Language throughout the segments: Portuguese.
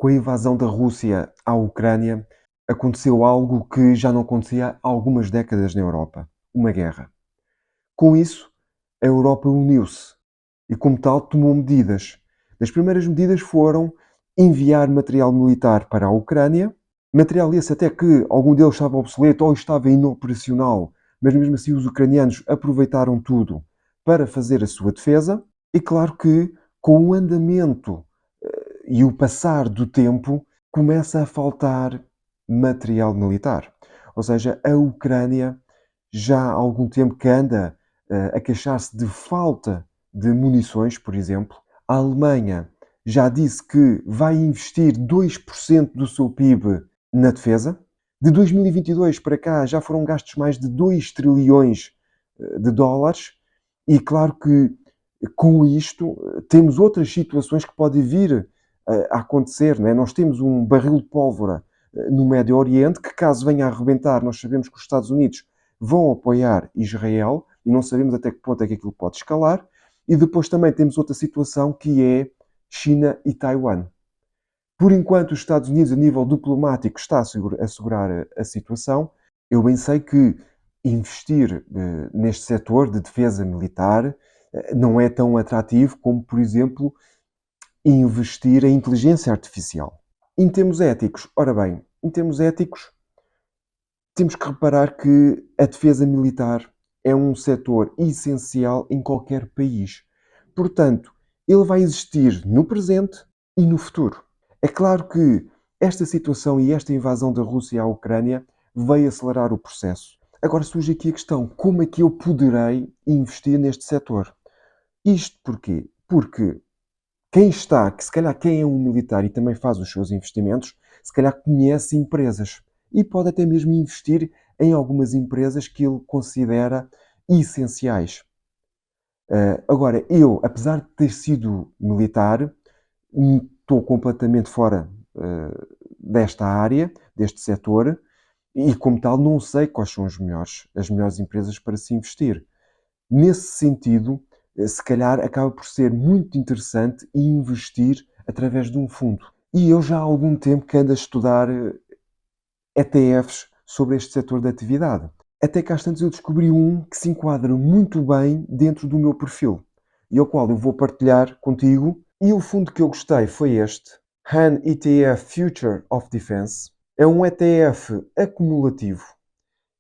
Com a invasão da Rússia à Ucrânia, aconteceu algo que já não acontecia há algumas décadas na Europa: uma guerra. Com isso, a Europa uniu-se e, como tal, tomou medidas. As primeiras medidas foram enviar material militar para a Ucrânia, material esse até que algum deles estava obsoleto ou estava inoperacional, mas mesmo assim os ucranianos aproveitaram tudo para fazer a sua defesa. E claro que, com o andamento e o passar do tempo, começa a faltar material militar. Ou seja, a Ucrânia já há algum tempo que anda a queixar-se de falta de munições, por exemplo. A Alemanha já disse que vai investir 2% do seu PIB na defesa. De 2022 para cá já foram gastos mais de 2 trilhões de dólares. E claro que com isto temos outras situações que podem vir a acontecer. Não é? Nós temos um barril de pólvora no Médio Oriente que, caso venha a arrebentar, nós sabemos que os Estados Unidos vão apoiar Israel e não sabemos até que ponto é que aquilo pode escalar. E depois também temos outra situação que é China e Taiwan. Por enquanto, os Estados Unidos, a nível diplomático, está a assegurar a situação. Eu bem sei que investir neste setor de defesa militar não é tão atrativo como, por exemplo, investir em inteligência artificial. Em termos éticos, ora bem, em termos éticos, temos que reparar que a defesa militar é um setor essencial em qualquer país. Portanto, ele vai existir no presente e no futuro. É claro que esta situação e esta invasão da Rússia à Ucrânia veio acelerar o processo. Agora surge aqui a questão: como é que eu poderei investir neste setor? Isto porquê? Porque quem está, que se calhar quem é um militar e também faz os seus investimentos, se calhar conhece empresas e pode até mesmo investir em algumas empresas que ele considera essenciais. Agora, eu, apesar de ter sido militar, estou completamente fora desta área, deste setor, e como tal não sei quais são as melhores empresas para se investir. Nesse sentido, se calhar acaba por ser muito interessante investir através de um fundo. E eu já há algum tempo que ando a estudar ETFs sobre este setor de atividade. Até que às tantas eu descobri um que se enquadra muito bem dentro do meu perfil e ao qual eu vou partilhar contigo. E o fundo que eu gostei foi este, Han ETF Future of Defense. É um ETF acumulativo.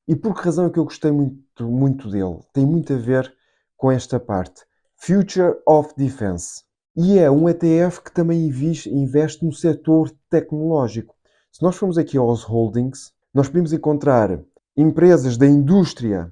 E por que razão é que eu gostei muito dele? Tem muito a ver com esta parte. Future of Defense. E é um ETF que também investe no setor tecnológico. Se nós formos aqui aos holdings, nós podemos encontrar empresas da indústria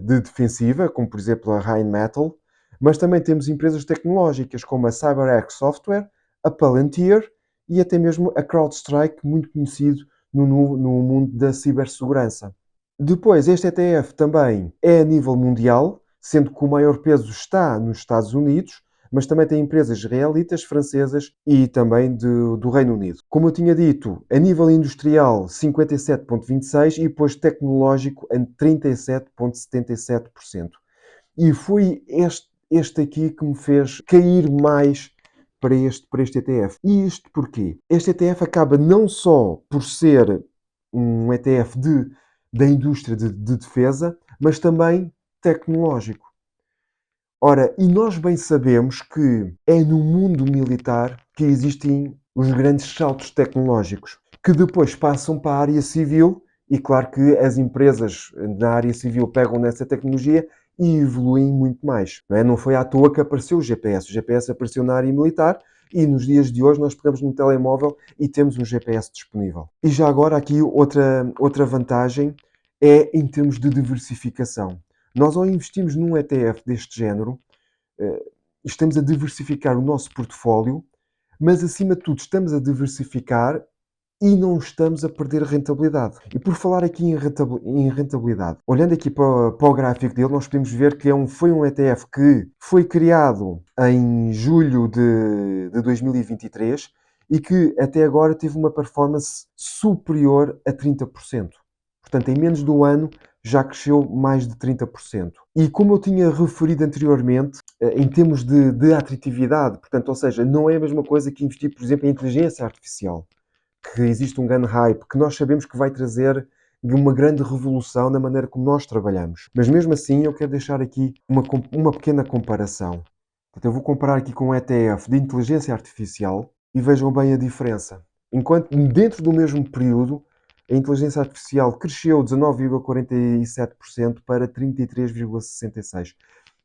de defensiva, como por exemplo a Rheinmetall, mas também temos empresas tecnológicas como a CyberX Software, a Palantir e até mesmo a CrowdStrike, muito conhecido no mundo da cibersegurança. Depois, este ETF também é a nível mundial, sendo que o maior peso está nos Estados Unidos, mas também tem empresas israelitas, francesas e também do Reino Unido. Como eu tinha dito, a nível industrial 57,26% e depois tecnológico em 37,77%. E foi este aqui que me fez cair mais para este ETF. E isto porquê? Este ETF acaba não só por ser um ETF da indústria de defesa, mas também tecnológico. Ora, e nós bem sabemos que é no mundo militar que existem os grandes saltos tecnológicos, que depois passam para a área civil, e claro que as empresas na área civil pegam nessa tecnologia e evoluem muito mais. Não é? Não foi à toa que apareceu o GPS. O GPS apareceu na área militar e nos dias de hoje nós pegamos no telemóvel e temos um GPS disponível. E já agora aqui outra vantagem é em termos de diversificação. Nós, ao investirmos num ETF deste género, estamos a diversificar o nosso portfólio, mas acima de tudo estamos a diversificar e não estamos a perder rentabilidade. E por falar aqui em rentabilidade, olhando aqui para o gráfico dele, nós podemos ver que foi um ETF que foi criado em julho de 2023 e que até agora teve uma performance superior a 30%. Portanto, em menos de um ano já cresceu mais de 30%. E como eu tinha referido anteriormente, em termos de atratividade, portanto, ou seja, não é a mesma coisa que investir, por exemplo, em inteligência artificial, que existe um grande hype, que nós sabemos que vai trazer uma grande revolução na maneira como nós trabalhamos. Mas mesmo assim, eu quero deixar aqui uma pequena comparação. Portanto, eu vou comparar aqui com um ETF de inteligência artificial e vejam bem a diferença. Enquanto dentro do mesmo período, a inteligência artificial cresceu 19,47% para 33,66%.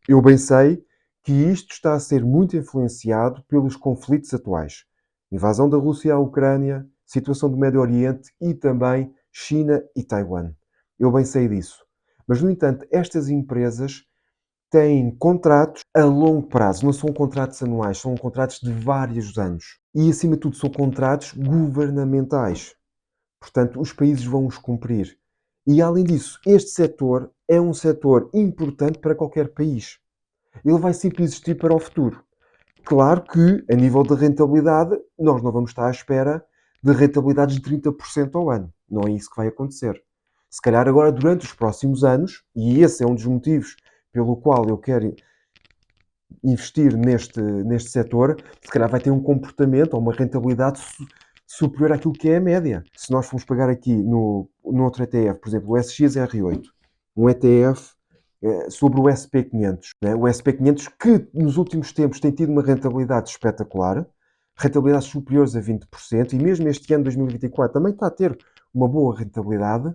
Eu bem sei que isto está a ser muito influenciado pelos conflitos atuais. Invasão da Rússia à Ucrânia, situação do Médio Oriente e também China e Taiwan. Eu bem sei disso. Mas, no entanto, estas empresas têm contratos a longo prazo, não são contratos anuais, são contratos de vários anos. E, acima de tudo, são contratos governamentais. Portanto, os países vão os cumprir. E, além disso, este setor é um setor importante para qualquer país. Ele vai sempre existir para o futuro. Claro que, a nível de rentabilidade, nós não vamos estar à espera de rentabilidades de 30% ao ano. Não é isso que vai acontecer. Se calhar agora, durante os próximos anos, e esse é um dos motivos pelo qual eu quero investir neste setor, se calhar vai ter um comportamento ou uma rentabilidade superior àquilo que é a média. Se nós formos pegar aqui no outro ETF, por exemplo, o SXR8, um ETF sobre o SP500. Né? O SP500 que nos últimos tempos tem tido uma rentabilidade espetacular, rentabilidades superiores a 20%, e mesmo este ano, 2024, também está a ter uma boa rentabilidade.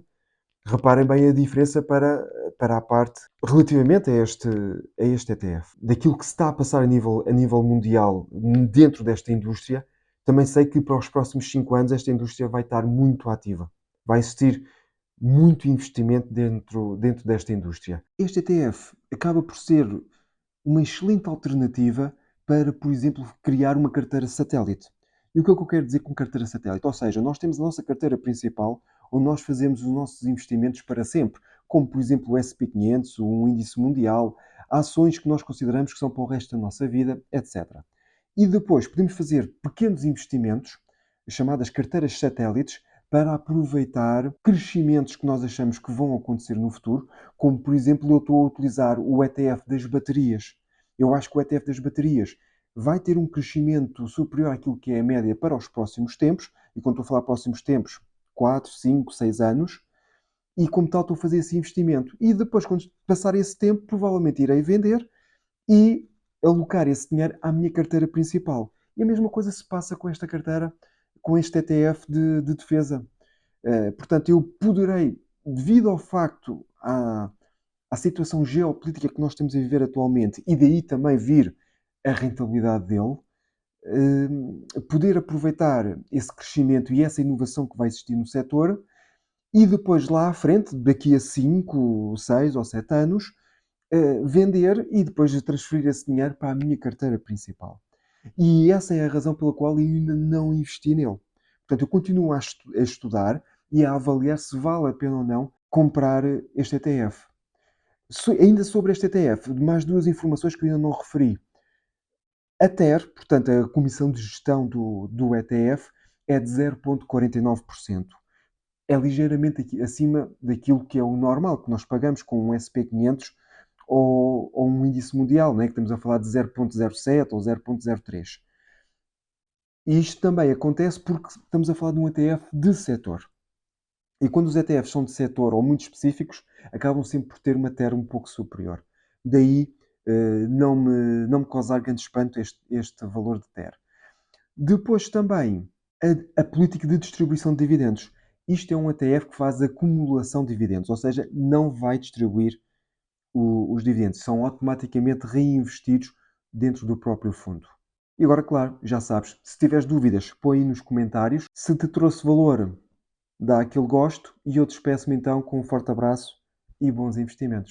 Reparem bem a diferença para a parte relativamente a este ETF. Daquilo que se está a passar a nível mundial dentro desta indústria, também sei que para os próximos 5 anos esta indústria vai estar muito ativa. Vai existir muito investimento dentro desta indústria. Este ETF acaba por ser uma excelente alternativa para, por exemplo, criar uma carteira satélite. E o que é que eu quero dizer com carteira satélite? Ou seja, nós temos a nossa carteira principal, onde nós fazemos os nossos investimentos para sempre, como, por exemplo, o SP500, um índice mundial, ações que nós consideramos que são para o resto da nossa vida, etc. E depois podemos fazer pequenos investimentos, chamadas carteiras satélites, para aproveitar crescimentos que nós achamos que vão acontecer no futuro, como, por exemplo, eu estou a utilizar o ETF das baterias. Eu acho que o ETF das baterias vai ter um crescimento superior àquilo que é a média para os próximos tempos, e quando estou a falar próximos tempos, 4, 5, 6 anos, e como tal estou a fazer esse investimento. E depois, quando passar esse tempo, provavelmente irei vender e alocar esse dinheiro à minha carteira principal. E a mesma coisa se passa com esta carteira, com este ETF de defesa. Portanto, eu poderei, devido ao facto à situação geopolítica que nós estamos a viver atualmente e daí também vir a rentabilidade dele, poder aproveitar esse crescimento e essa inovação que vai existir no setor e depois lá à frente, daqui a 5, 6 ou 7 anos, vender e depois transferir esse dinheiro para a minha carteira principal. E essa é a razão pela qual eu ainda não investi nele. Portanto, eu continuo a estudar e a avaliar se vale a pena ou não comprar este ETF. Ainda sobre este ETF, mais duas informações que eu ainda não referi. A TER, portanto, a Comissão de Gestão do ETF, é de 0,49%. É ligeiramente acima daquilo que é o normal, que nós pagamos com um SP500 ou um índice mundial, né? Que estamos a falar de 0,07 ou 0,03. E isto também acontece porque estamos a falar de um ETF de setor. E quando os ETFs são de setor ou muito específicos, acabam sempre por ter uma TER um pouco superior. Daí não me causar grande espanto este valor de TER. Depois também a política de distribuição de dividendos. Isto é um ETF que faz acumulação de dividendos, ou seja, não vai distribuir os dividendos, são automaticamente reinvestidos dentro do próprio fundo. E agora, claro, já sabes, se tiveres dúvidas, põe aí nos comentários. Se te trouxe valor, dá aquele gosto e eu despeço-me então com um forte abraço e bons investimentos.